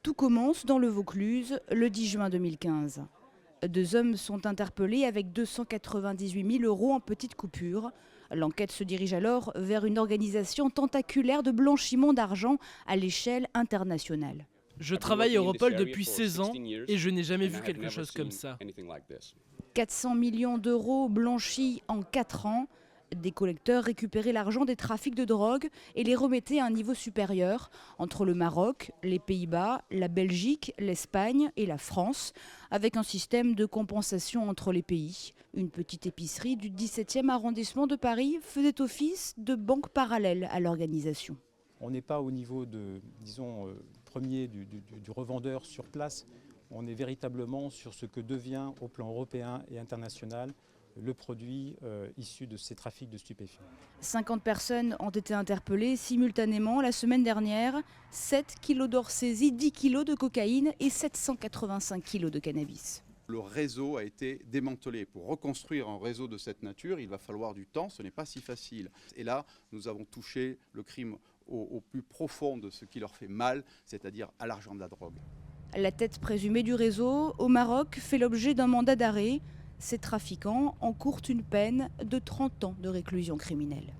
Tout commence dans le Vaucluse le 10 juin 2015. Deux hommes sont interpellés avec 298 000 € en petites coupures. L'enquête se dirige alors vers une organisation tentaculaire de blanchiment d'argent à l'échelle internationale. Je travaille à Europol depuis 16 ans et je n'ai jamais vu quelque chose comme ça. 400 millions d'euros blanchis en 4 ans. Des collecteurs récupéraient l'argent des trafics de drogue et les remettaient à un niveau supérieur entre le Maroc, les Pays-Bas, la Belgique, l'Espagne et la France, avec un système de compensation entre les pays. Une petite épicerie du 17e arrondissement de Paris faisait office de banque parallèle à l'organisation. On n'est pas au niveau premier du revendeur sur place. On est véritablement sur ce que devient au plan européen et international le produit issu de ces trafics de stupéfiants. 50 personnes ont été interpellées simultanément la semaine dernière. 7 kilos d'or saisis, 10 kilos de cocaïne et 785 kilos de cannabis. Le réseau a été démantelé. Pour reconstruire un réseau de cette nature, il va falloir du temps, ce n'est pas si facile. Et là, nous avons touché le crime au plus profond de ce qui leur fait mal, c'est-à-dire à l'argent de la drogue. La tête présumée du réseau, au Maroc, fait l'objet d'un mandat d'arrêt. Ces trafiquants encourent une peine de 30 ans de réclusion criminelle.